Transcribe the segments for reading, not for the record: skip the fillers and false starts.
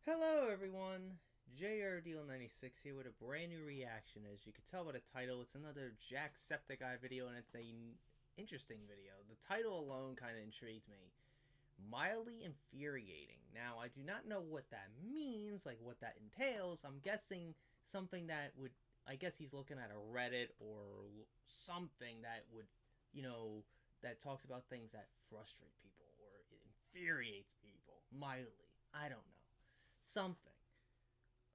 Hello everyone, JRDeal96 here with a brand new reaction. As you can tell by the title, it's another Jacksepticeye video, and it's a interesting video. The title alone kind of intrigues me. Mildly infuriating. Now, I do not know what that means, like what that entails. I'm guessing something that would, I guess he's looking at a Reddit or something that would, that talks about things that frustrate people or it infuriates people mildly. I don't know. Something.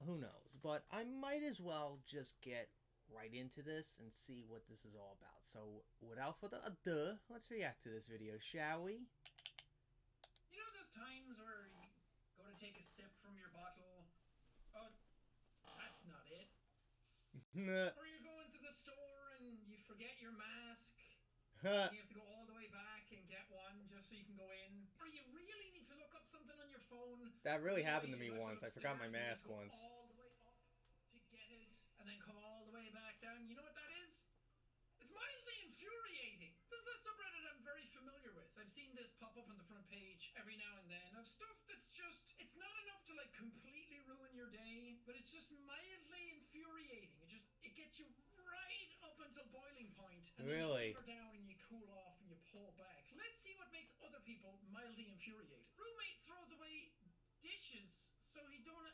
Who knows? But I might as well just get right into this and see what this is all about. So, without further ado, let's react to this video, shall we? You know those times where you go to take a sip from your bottle? Oh, that's not it. Or you go into the store and you forget your mask. And you have to go all the way back and get one just so you can go in. Or you really need to look up something on your phone. That really happened to me once. I forgot my mask once. All the way up to get it and then come all the way back down. You know what that is? It's mildly infuriating. This is a subreddit I'm very familiar with. I've seen this pop up on the front page every now and then of stuff that's just, it's not enough to like completely ruin your day, but it's just mildly infuriating. It gets you right up until boiling point, and really? Then you simmer down and you cool off and you pull back. Let's see what makes other people mildly infuriated. Roommate throws away dishes so he won't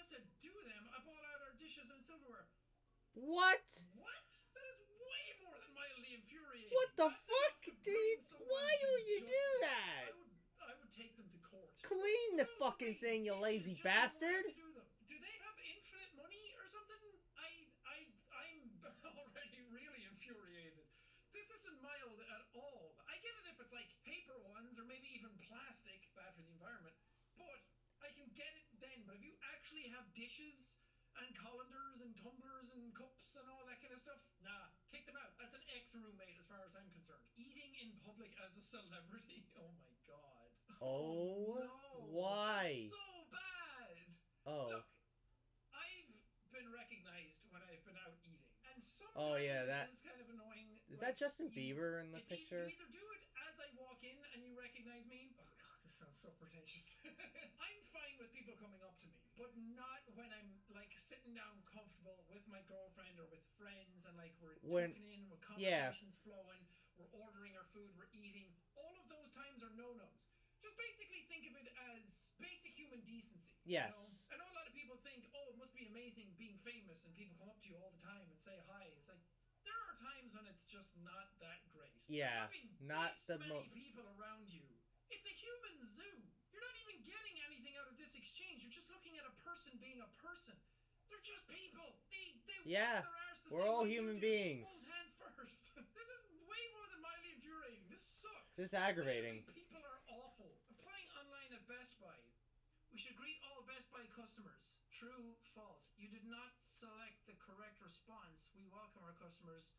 have to do them. I bought out our dishes and silverware. What? What? That is way more than mildly infuriating. What the fuck, dude? Why would you do that? I would take them to court. Clean the fucking thing, you lazy bastard. Do they have infinite money or something? I'm already really infuriated. This isn't mild at all. I get it if it's like paper ones or maybe even plastic, bad for the environment, but I can get it then. But if you actually have dishes and colanders and tumblers and cups and all that kind of stuff, nah, kick them out. That's an ex-roommate as far as I'm concerned. Eating in public as a celebrity, oh my god. Oh no, why? that's so bad. Oh. Look, I've been recognized when I've been out eating, and sometimes oh yeah, that is kind of annoying. Is that Justin Bieber in the picture? You either do it as I walk in and you recognize me. Oh god, this sounds so pretentious. I'm fine with people coming up to me, but not when I'm like sitting down comfortable with my girlfriend or with friends and like we're talking in, we're conversations flowing, we're ordering our food, we're eating. All of those times are no-nos. Just basically think of it as basic human decency. Yes. You know? I know a lot of people think, oh, it must be amazing being famous and people come up to you all the time and say hi. It's like, there are times when it's just not that great. Yeah, having not this the many people around you. It's a human zoo. You're not even getting anything out of this exchange. You're just looking at a person being a person. They're just people. They yeah, their arse the we're same all way human you beings. Hold hands first. This is way more than mildly infuriating. This sucks. This is aggravating. People are awful. Applying online at Best Buy. We should greet all Best Buy customers. True, false. You did not select the correct response. We welcome our customers,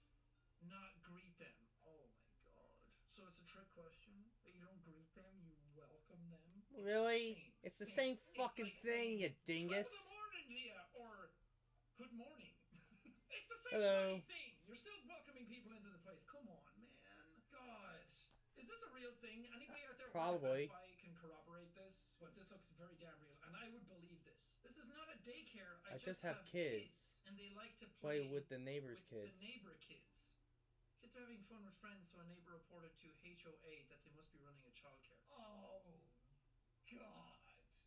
not greet them. Oh my god. So it's a trick question? That you don't greet them, you welcome them? Really? It's the same fucking like thing, you dingus. Good morning to you, or good morning. It's the same thing. You're still welcoming people into the place. Come on, man. God. Is this a real thing? Anybody out there probably Best Buy can corroborate this? But this looks very damn real, and I would believe this. This is not a daycare. I just have kids, and they like to play with the neighbor's kids. The neighbor kids. Kids are having fun with friends, so a neighbor reported to HOA that they must be running a childcare. Oh, God.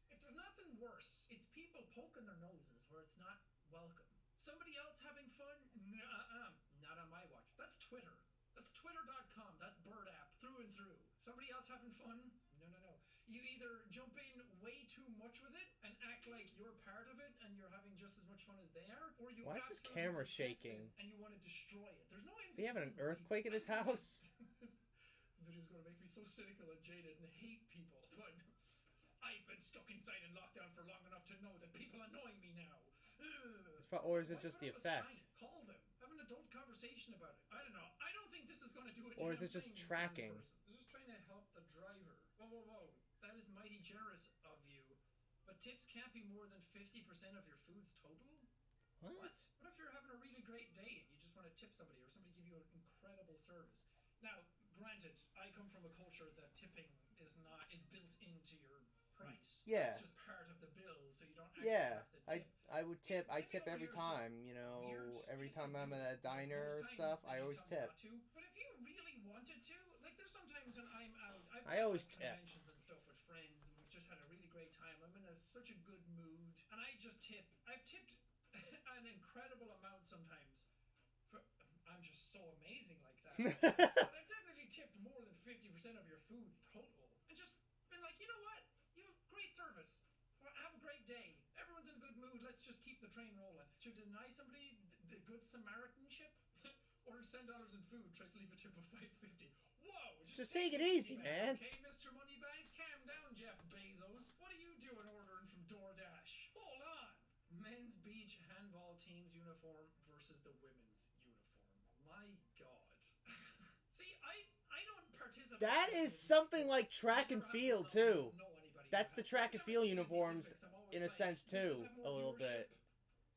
If there's nothing worse, it's people poking their noses where it's not welcome. Somebody else having fun? Nuh-uh. Not on my watch. That's Twitter. That's twitter.com. That's Bird app through and through. Somebody else having fun? No. You either jump in way too much with it and act like you're part of it and you're having just as much fun as they are, or you Why is this camera shaking? And you want to destroy it. There's no in between. Is he having an earthquake at his house? This video is going to make me so cynical and jaded and hate people, but I've been stuck inside in lockdown for long enough to know that people annoy me now. Or is it just the effect? Call them. Have an adult conversation about it. I don't know. I don't think this is going to do it. Or is it just tracking? This is just trying to help the driver. Whoa. That is mighty generous of you. But tips can't be more than 50% of your food's total? What? What if you're having a really great day and you just want to tip somebody or somebody give you an incredible service? Now, granted, I come from a culture that tipping is built into your price. Yeah. It's just part of the bill, so you don't actually have to tip. I would tip. I tip Tipping over every here is just time. You know, weird. every Yes, I time I'm do. at a Like, diner or most times stuff, they I just always tell me tip. not to. But if you really wanted to, like, there's sometimes when I'm out, I've I been always at tip. conventions and stuff with friends, and we've just had a really great time. I'm in such a good mood, and I just tip. I've tipped an incredible amount sometimes. I'm just so amazing like that. But I've definitely tipped more than 50% of your food's total, and just been like, you know what? You have great service. Well, have a great day. Everyone's in a good mood. Let's just keep the train rolling. To deny somebody the good Samaritanship, order $10 in food, tries to leave a tip of $5.50. Whoa! Just take it easy, man. Okay, Mr. Moneybags, calm down, Jeff Bezos. What are you doing ordering from DoorDash? Hold on. Men's beach handball team's uniform versus the women's uniform. My God. See, I don't participate. That in is something like sports. track and field too. That's the track and field uniforms in a sense too, a little bit.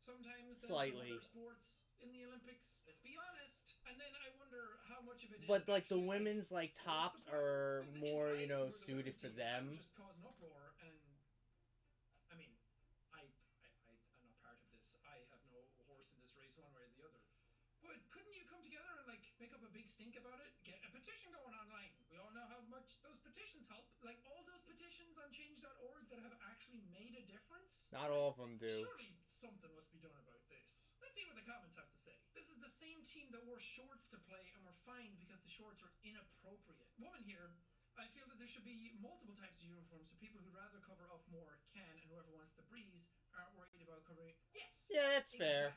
Sometimes Slightly. some other sports in the Olympics. Let's be honest. And then I wonder how much of it is. But like the actually, women's like tops are Because more, if you I know, were the suited women's for team, I would them. just cause an uproar, and I mean, I'm not part of this. I have no horse in this race, one way or the other. But couldn't you come together and like make up a big stink about it? Get a petition going online. We all know how much those petitions help. Like all those petitions on change.org that have actually made a difference. Not all of them do. Surely something must be done about this. Let's see what the comments have to say. This is the same team that wore shorts to play and were fined because the shorts are inappropriate. Woman here, I feel that there should be multiple types of uniforms so people who'd rather cover up more can, and whoever wants the breeze aren't worried about covering. Yes. Yeah, that's fair.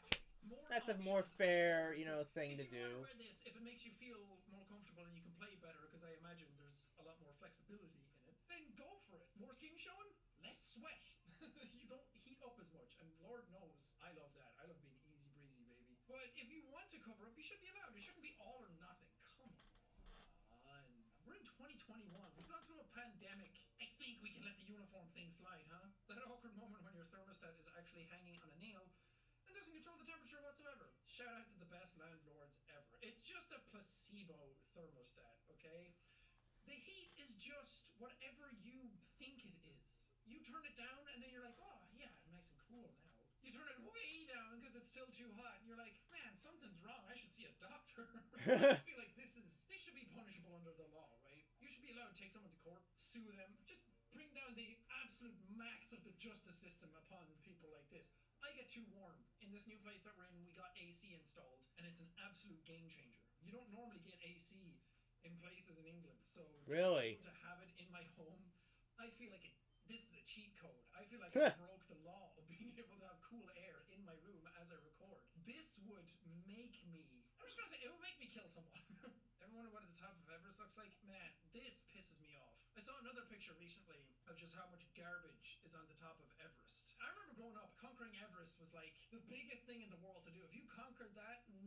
More That's a options more and fair, choices. you know, thing to If you do. want to wear this, if it makes you feel more comfortable and you can play better, because I imagine there's a lot more flexibility in it, then go for it. More skin showing, less sweat. You don't heat up as much, and Lord knows I love that. I love being easy breezy, baby. But if you want to cover up, you should be allowed. It shouldn't be all or nothing. Come on. We're in 2021. We've gone through a pandemic. I think we can let the uniform thing slide, huh? That awkward moment when your thermostat is actually hanging on a nail and doesn't control the temperature whatsoever. Shout out to the best landlords ever. It's just a placebo thermostat, okay? The heat is just whatever you think it is. You turn it down and then you're like, oh yeah, I'm nice and cool now. You turn it way down because it's still too hot and you're like, man, something's wrong. I should see a doctor. I feel like this should be punishable under the law, right? You should be allowed to take someone to court, sue them, just bring down the absolute max of the justice system upon people like this. I get too warm. In this new place that we're in, we got AC installed, and it's an absolute game changer. You don't normally get AC in places in England, so Really? to have it in my home, I feel like this is a cheat code. I feel like I broke the law of being able to have cool air in my room as I record. This would make me, I'm just gonna say, it would make me kill someone. Ever wonder what the top of Everest looks like? Man, this pisses me off. I saw another picture recently of just how much garbage is on the top of Everest. I remember growing up, conquering Everest was like the biggest thing in the world to do. If you conquered that, you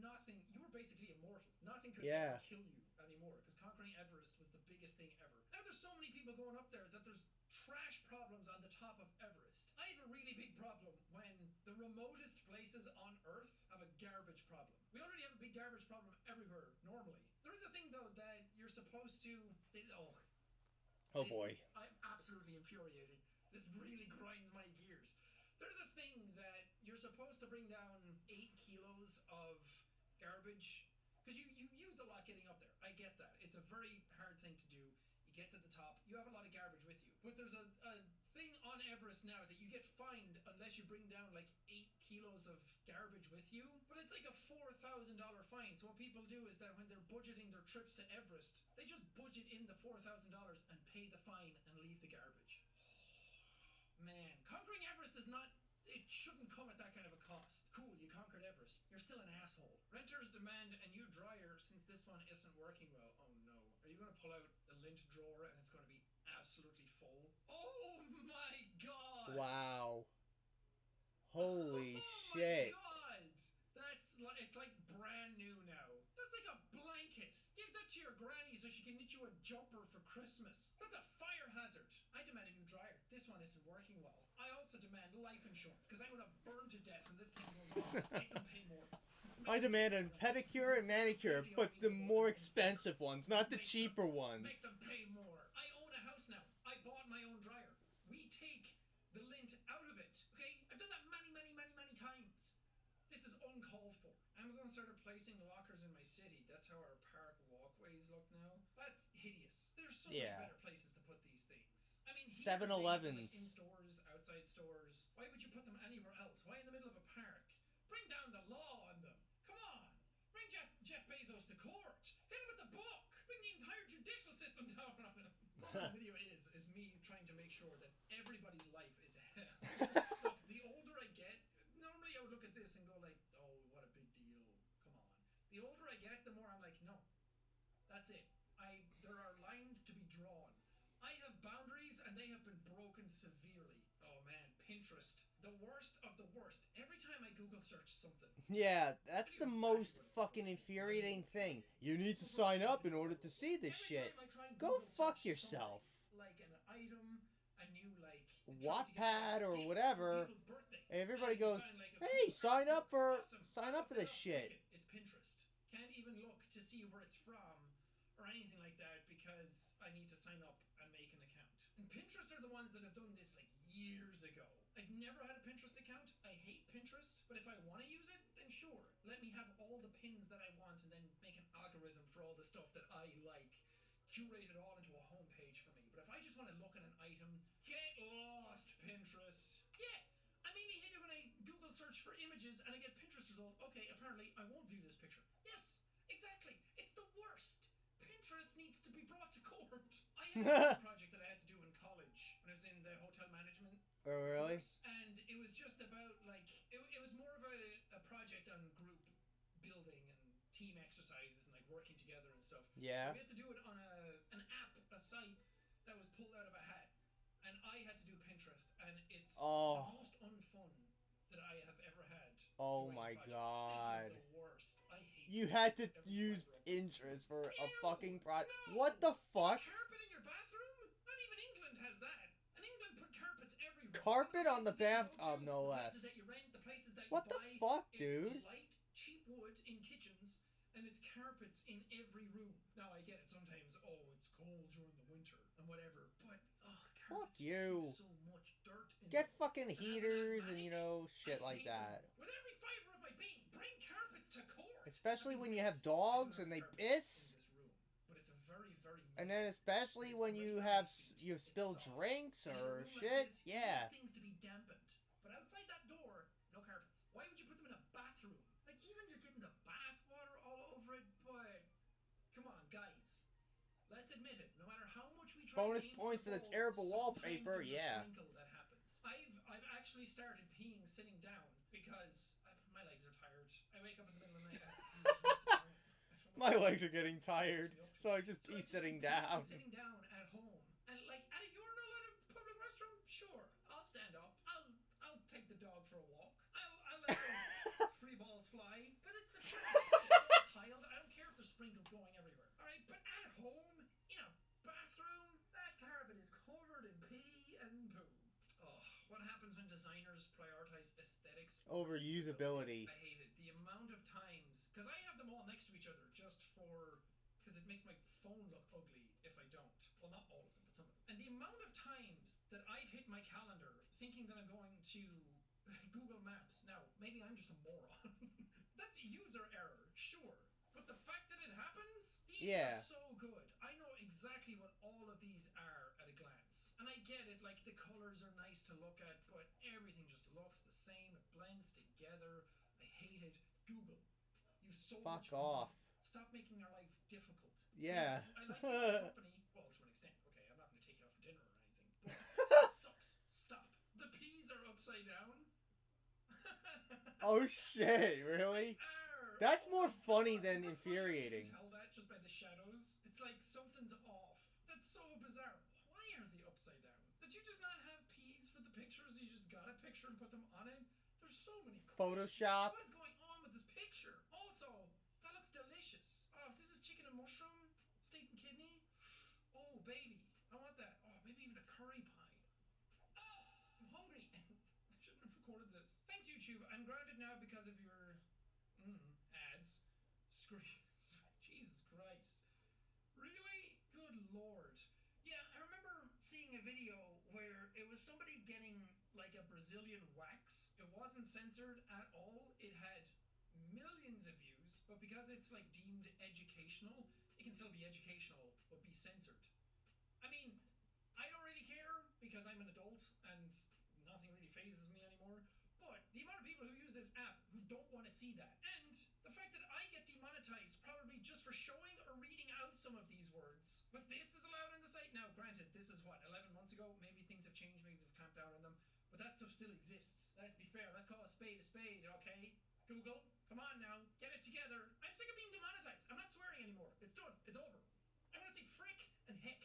were basically immortal. Nothing could ever kill you anymore, because conquering Everest was the biggest thing ever. Now there's so many people going up there that there's trash problems on the top of Everest. I have a really big problem when the remotest places on Earth have a garbage problem. We already have a big garbage problem everywhere normally. There is a thing though that you're supposed to. Oh boy. I'm absolutely infuriated. This really grinds my gears. There's a thing that you're supposed to bring down 8 kilos of garbage, because you use a lot getting up there. I get that. It's a very hard thing to do. You get to the top, you have a lot of garbage with you. But there's a thing on Everest now that you get fined unless you bring down like 8 kilos of garbage with you. But it's like a $4,000 fine. So what people do is that when they're budgeting their trips to Everest, they just budget in the $4,000 and pay the fine and leave the garbage. Man, conquering Everest is not... It shouldn't come at that kind of a cost. Cool, you conquered Everest. You're still an asshole. Renters demand a new dryer since this one isn't working well. Oh no. Are you going to pull out the lint drawer and it's going to be absolutely full? Oh my god! Wow. Holy shit. Oh my god! It's like brand new now. That's like a blanket. Give that to your granny so she can knit you a jumper for Christmas. That's a fire hazard. I demand a new dryer. This one isn't working well. I also demand life insurance, because I'm going to burn to death when this thing goes on. Make them pay more. I demand a pedicure and manicure, but the more expensive ones, not the cheaper ones. Make them pay more. I own a house now. I bought my own dryer. We Amazon started placing lockers in my city. That's how our park walkways look now. That's hideous. There's so many better places to put these things. I mean, 7-Elevens. Like in stores, outside stores. Why would you put them anywhere else? Why in the middle of a park? Bring down the law on them. Come on. Bring Jeff Bezos to court. Hit him with the book. Bring the entire judicial system down on him. All this video is me trying to make sure that everybody's life is a hell. Look, the older I get, normally I would look at this and go like, oh, what a big deal. Come on. The older I get, the more I'm like, no. That's it. There are lines to be drawn. I have boundaries and they have been broken severely. Oh man, Pinterest. The worst of the worst. Every time I Google search something. Yeah, that's the most fucking infuriating thing. You need to sign up in order to see this shit. Go fuck yourself. Like an item, a new like Wattpad or whatever. Everybody goes, hey, sign up for this shit. It's Pinterest. Can't even look to see where it's from or anything like that because I need to sign up and make an account. And Pinterest are the ones that have done this like years ago. I've never had a Pinterest account. I hate Pinterest, but if I want to use it, then sure. Let me have all the pins that I want and then make an algorithm for all the stuff that I like. Curate it all into a homepage for me. But if I just want to look at an item, get lost, Pinterest. Yeah, I made me hate it when I Google search for images and I get Pinterest result. Okay, apparently I won't view this picture. Yes, exactly. It's the worst. Pinterest needs to be brought to court. I had a project that I had to do in college when I was in the hotel management. Oh, really? And it was just about like it was more of a project on group building and team exercises and like working together and stuff. Yeah. We had to do it on an app, a site that was pulled out of a hat, and I had to do Pinterest, and it's the most unfun that I have ever had. Oh my god! This was the worst. I hate. You had to use Pinterest for a fucking project. No. What the fuck? Carpet in your bathroom? Not even England has that. And England put carpets everywhere. Carpet on the bathtub, no less. The places that you rent, the places that what you the buy, fuck, dude? It's light, cheap wood in kitchens, and it's carpets in every room. Now I get it sometimes. Oh, it's cold during the winter and whatever, but fuck you. So much dirt. Get fucking heaters and shit like that. With every fiber of my being, bring carpets to court. Especially when you have dogs and they piss. But it's a very, very. And then especially when you have spilled drinks or shit. Yeah. Things to be dampened. But outside that door, no carpets. Why would you put them in a bathroom? Like even just getting the bath water all over it. But come on, guys. Let's admit it. No matter how much we try. Bonus points for the terrible wallpaper. Yeah. That happens. I've actually started peeing sitting down because my legs are tired. I wake up in the middle of the night. My legs are getting tired, so I just pee sitting down. Sitting down at home and like at a urinal at a public restroom. Sure, I'll stand up. I'll take the dog for a walk. I'll let those free balls fly. But it's a tiled. I don't care if there's sprinkles going everywhere. All right, but at home in a bathroom, that carpet is covered in pee and poo. What happens when designers prioritize aesthetics over usability? I hate it. The amount of times, because I have them all next to each other just because it makes my phone look ugly if I don't. Well, not all of them, but some of them. And the amount of times that I've hit my calendar thinking that I'm going to Google Maps. Now, maybe I'm just a moron. That's user error, sure. But the fact that it happens, these are so good. I know exactly what all of these are at a glance. And I get it, like the colors are nice to look at, but everything just looks the same. It blends together. I hate it. Google. You so much off. Stop making our life difficult. Yeah. I like your company. Well, to an extent. Okay, I'm not going to take you out for dinner or anything. But this sucks. Stop. The peas are upside down. Oh shit, really? That's more funny than infuriating. You can tell that just by the shadows. It's like something's off. That's so bizarre. Why are they upside down? Did you just not have peas for the pictures? You just got a picture and put them on it? There's so many questions. Photoshop. What is going on with this picture? Also, that looks delicious. Oh, if this is chicken and mushroom, steak and kidney. Oh, baby. I want that. Oh, maybe even a curry pie. Oh, I'm hungry. I shouldn't have recorded this. Thanks, YouTube. I'm grounded now because of your ads. Jesus Christ. Really? Good Lord. Yeah, I remember seeing a video where it was somebody getting like a Brazilian wax. It wasn't censored at all. It had millions of views. words, but because it's like deemed educational, it can still be educational but be censored. I mean, I don't really care because I'm an adult and nothing really phases me anymore. But the amount of people who use this app who don't want to see that, and the fact that I get demonetized probably just for showing or reading out some of these words. But this is allowed on the site now. Granted, this is what, 11 months ago? Maybe things have changed, maybe they've clamped down on them. But that stuff still exists. Let's be fair. Let's call a spade, okay? Google, come on now, get it together. I'm sick of being demonetized. I'm not swearing anymore. It's done. It's over. I'm gonna say frick and heck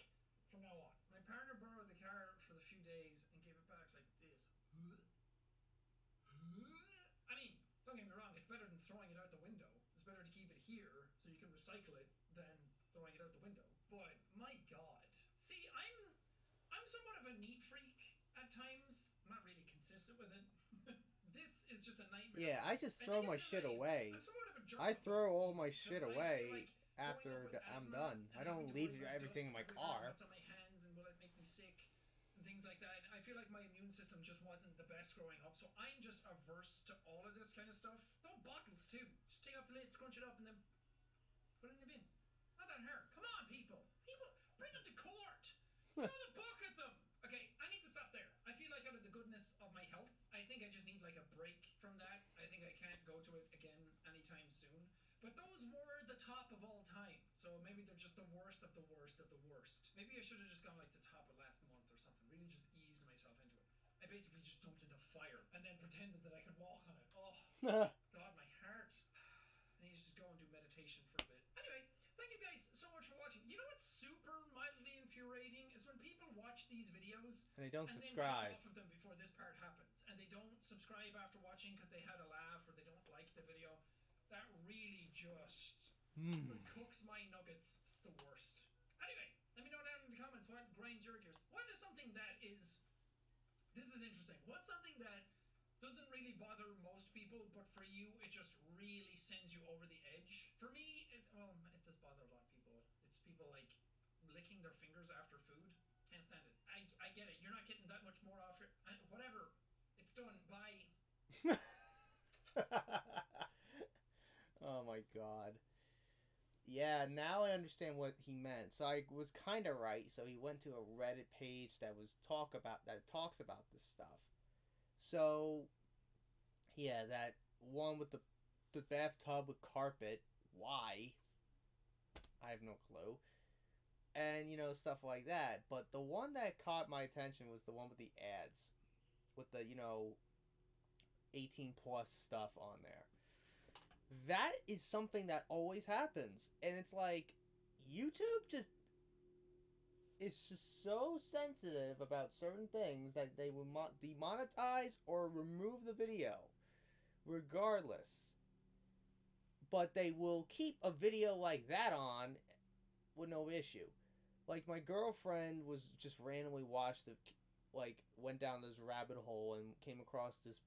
from now on. My partner borrowed the car for the few days and gave it back like this. I mean, don't get me wrong, it's better than throwing it out the window. It's better to keep it here so you can recycle it than throwing it out the window. But my god. See, I'm somewhat of a neat freak at times. I'm not really consistent with it. This is just a nightmare. Yeah, I just throw my shit away. I'm somewhat of a jerk. I throw all my shit away like after I'm done. I don't leave everything in my car. What's on my hands and will it make me sick? Things like that. And I feel like my immune system just wasn't the best growing up, so I'm just averse to all of this kind of stuff. Throw bottles too. Just take off the lid, scrunch it up, and then put it in the bin. Not that hard. Come on, people. Bring them to court. Throw the book at them. Okay, I need to stop there. I feel like out of the goodness of my health, I think I just need like a break from that. I think I can't go to it again anytime soon. But those were the top of all time. So maybe they're just the worst of the worst of the worst. Maybe I should have just gone like the top of last month or something. Really just eased myself into it. I basically just jumped into fire and then pretended that I could walk on it. Oh, God, my heart. I need to just go and do meditation for a bit. Anyway, thank you guys so much for watching. You know what's super mildly infuriating is when people watch these videos and they don't then subscribe click off of them before this part happens, and they don't subscribe after watching because they had a laugh or they don't like the video. That really just cooks my nuggets. It's the worst. Anyway, let me know down in the comments what grinds your gears. What is something that is... This is interesting. What's something that doesn't really bother most people, but for you, it just really sends you over the edge? For me, it does bother a lot of people. It's people, like, licking their fingers after food. Can't stand it. I get it. You're not getting that much more off your... Whatever. It's done. Bye. Oh my god. Yeah, now I understand what he meant. So I was kind of right. So he went to a Reddit page that talks about this stuff. So yeah, that one with the bathtub with carpet. Why? I have no clue. And stuff like that. But the one that caught my attention was the one with the ads, with the 18 plus stuff on there. That is something that always happens, and it's like YouTube is just so sensitive about certain things that they will demonetize or remove the video regardless, but they will keep a video like that on with no issue. Like, my girlfriend was just randomly went down this rabbit hole and came across this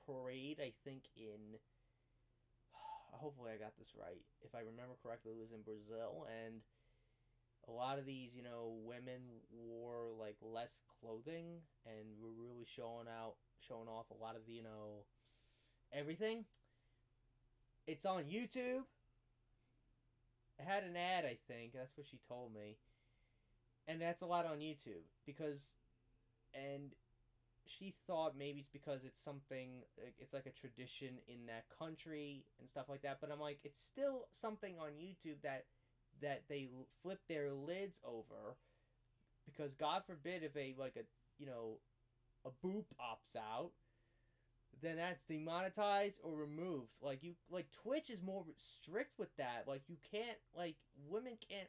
parade, I think in... Hopefully I got this right. If I remember correctly, it was in Brazil, and a lot of these, women wore, like, less clothing, and were really showing off a lot of the, everything. It's on YouTube. It had an ad, I think. That's what she told me. And that's a lot on YouTube, and she thought maybe it's because it's something, it's like a tradition in that country and stuff like that. But I'm like, it's still something on YouTube that they flip their lids over, because God forbid if a boob pops out, then that's demonetized or removed. Like Twitch is more strict with that. Like, you can't, like, women can't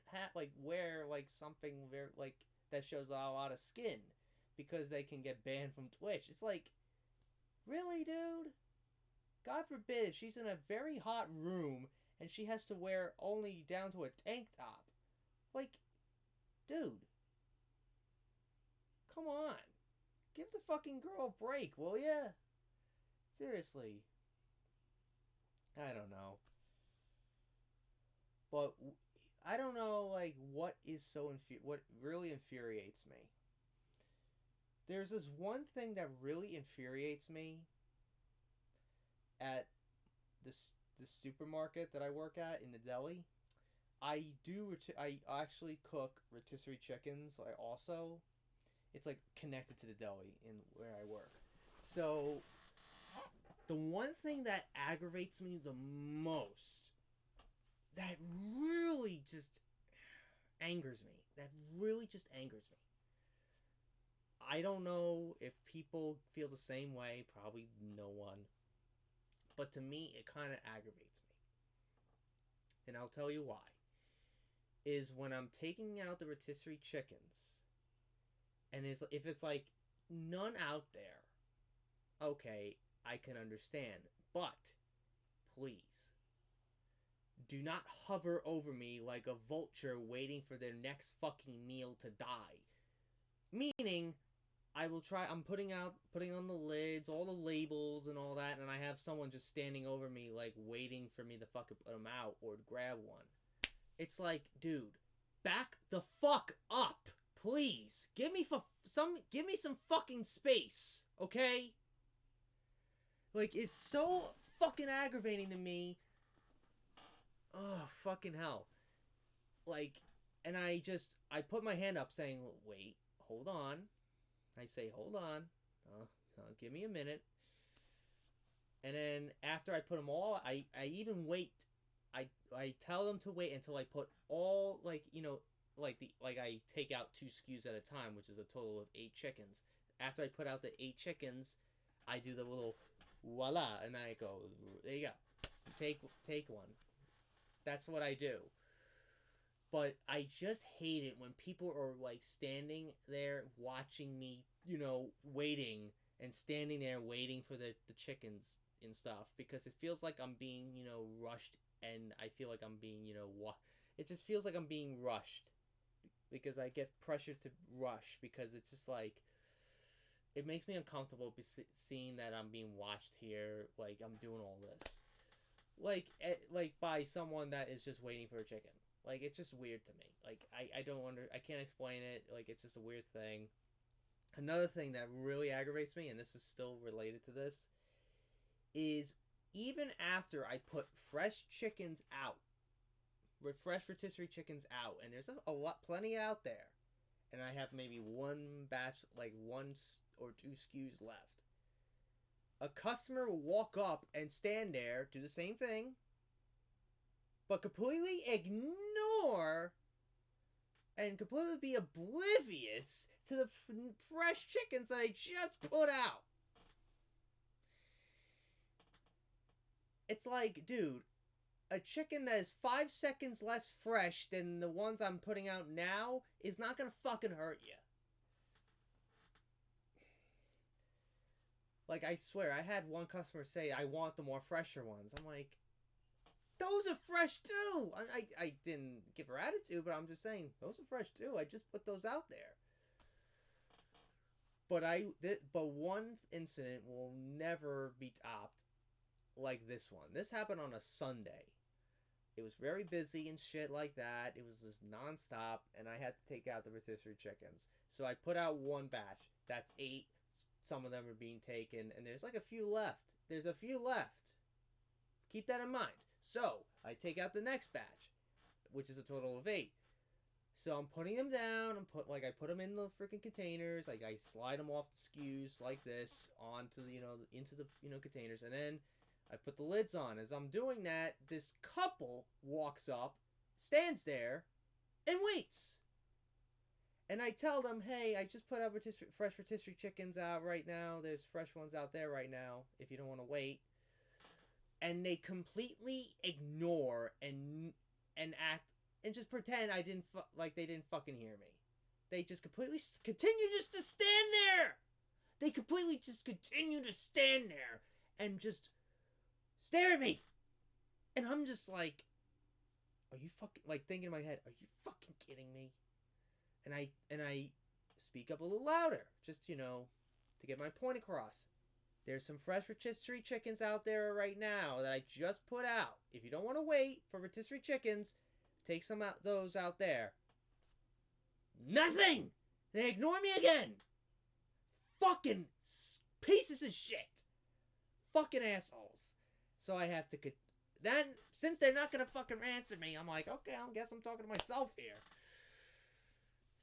wear something very that shows a lot of skin, because they can get banned from Twitch. It's like, really, dude? God forbid if she's in a very hot room and she has to wear only down to a tank top. Like, dude, come on. Give the fucking girl a break, will ya? Seriously. I don't know. But I don't know, what really infuriates me. There's this one thing that really infuriates me at this supermarket that I work at in the deli, I actually cook rotisserie chickens. I also, it's like connected to the deli in where I work. So the one thing that aggravates me the most, that really just angers me, that really just angers me. I don't know if people feel the same way. Probably no one. But to me, it kind of aggravates me. And I'll tell you why. Is when I'm taking out the rotisserie chickens, and if it's like none out there, okay, I can understand. But please, do not hover over me like a vulture waiting for their next fucking meal to die. Meaning, I'm putting on the lids, all the labels and all that, and I have someone just standing over me like waiting for me to fucking put them out or to grab one. It's like, dude, back the fuck up, please. Give me some fucking space, okay? Like, it's so fucking aggravating to me. Oh, fucking hell. Like, and I put my hand up saying, wait, hold on. I say, hold on. Give me a minute. And then after I put them all, I even wait. I tell them to wait until I put all, like, you know, like I take out 2 SKUs at a time, which is a total of 8 chickens. After I put out the 8 chickens, I do the little voila, and I go, there you go. Take one. That's what I do. But I just hate it when people are like standing there watching me, you know, waiting and standing there waiting for the chickens and stuff, because it feels like I'm being, you know, rushed, and I feel like I'm being, you know, it just feels like I'm being rushed, because I get pressured to rush, because it's just like, it makes me uncomfortable seeing that I'm being watched here, like I'm doing all this, like by someone that is just waiting for a chicken. Like, it's just weird to me. Like, I can't explain it. Like, it's just a weird thing. Another thing that really aggravates me, and this is still related to this, is even after I put fresh chickens out, fresh rotisserie chickens out, and there's plenty out there, and I have maybe one batch, like 1 or 2 SKUs left, a customer will walk up and stand there, do the same thing, but completely ignore and completely be oblivious to the fresh chickens that I just put out. It's like, dude, a chicken that is 5 seconds less fresh than the ones I'm putting out now is not gonna fucking hurt you. Like, I swear, I had one customer say, I want the more fresher ones. I'm like, those are fresh too. I didn't give her attitude, but I'm just saying, those are fresh too. I just put those out there. But one incident will never be topped like this one. This happened on a Sunday. It was very busy and shit like that. It was just nonstop, and I had to take out the rotisserie chickens. So I put out 1 batch. That's 8. Some of them are being taken, and there's like a few left. There's a few left. Keep that in mind. So, I take out the next batch, which is a total of 8. So I'm putting them down, I put them in the freaking containers, like I slide them off the SKUs like this onto the, into the, containers, and then I put the lids on. As I'm doing that, this couple walks up, stands there, and waits. And I tell them, hey, I just put out fresh rotisserie chickens out right now. There's fresh ones out there right now, if you don't want to wait. And they completely ignore and act and just pretend they didn't fucking hear me. They just completely continue just to stand there. They completely just continue to stand there and just stare at me. And I'm just like, are you fucking, like, thinking in my head, are you fucking kidding me? And I speak up a little louder, just, to get my point across. There's some fresh rotisserie chickens out there right now that I just put out. If you don't want to wait for rotisserie chickens, take some out those out there. Nothing! They ignore me again! Fucking pieces of shit! Fucking assholes. So I have to then, since they're not gonna fucking answer me, I'm like, okay, I guess I'm talking to myself here.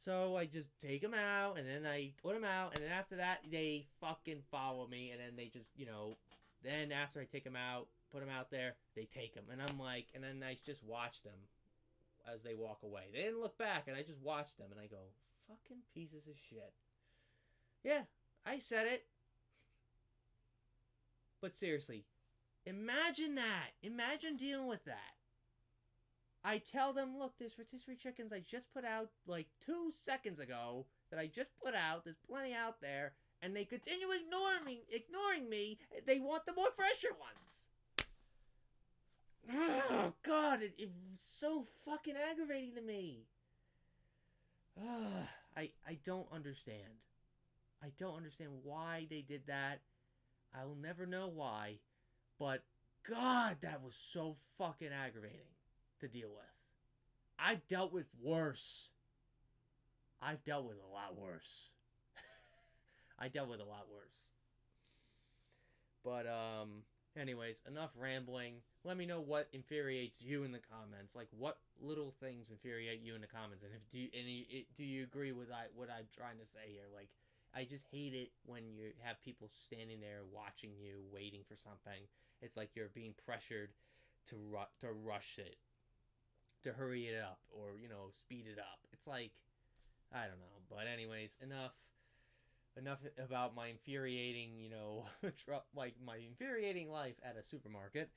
So I just take them out, and then I put them out, and then after that, they fucking follow me, and then they just, then after I take them out, put them out there, they take them, and I'm like, and then I just watch them as they walk away. They didn't look back, and I just watched them, and I go, fucking pieces of shit. Yeah, I said it. But seriously, imagine that. Imagine dealing with that. I tell them, look, there's rotisserie chickens I just put out like 2 seconds ago that I just put out. There's plenty out there. And they continue ignoring me. They want the more fresher ones. Oh, God, it's so fucking aggravating to me. I don't understand. I don't understand why they did that. I will never know why. But, God, that was so fucking aggravating to deal with. I've dealt with worse. I've dealt with a lot worse. I dealt with a lot worse. But, anyways, enough rambling. Let me know what infuriates you in the comments. Like, what little things infuriate you in the comments. And do you agree with what I'm trying to say here? Like, I just hate it when you have people standing there watching you, waiting for something. It's like you're being pressured to rush it, to hurry it up, or, speed it up. It's like, I don't know. But anyways, enough about my infuriating, like my infuriating life at a supermarket.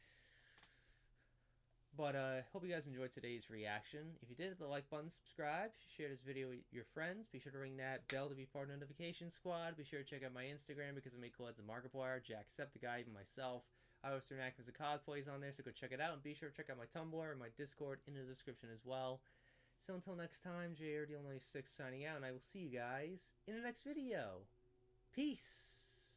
But hope you guys enjoyed today's reaction. If you did, hit the like button, subscribe, share this video with your friends. Be sure to ring that bell to be part of the notification squad. Be sure to check out my Instagram because I make collabs with Markiplier, Jacksepticeye, even myself. I also do actors and cosplays on there, so go check it out. And be sure to check out my Tumblr and my Discord in the description as well. So until next time, JRDL96 signing out, and I will see you guys in the next video. Peace!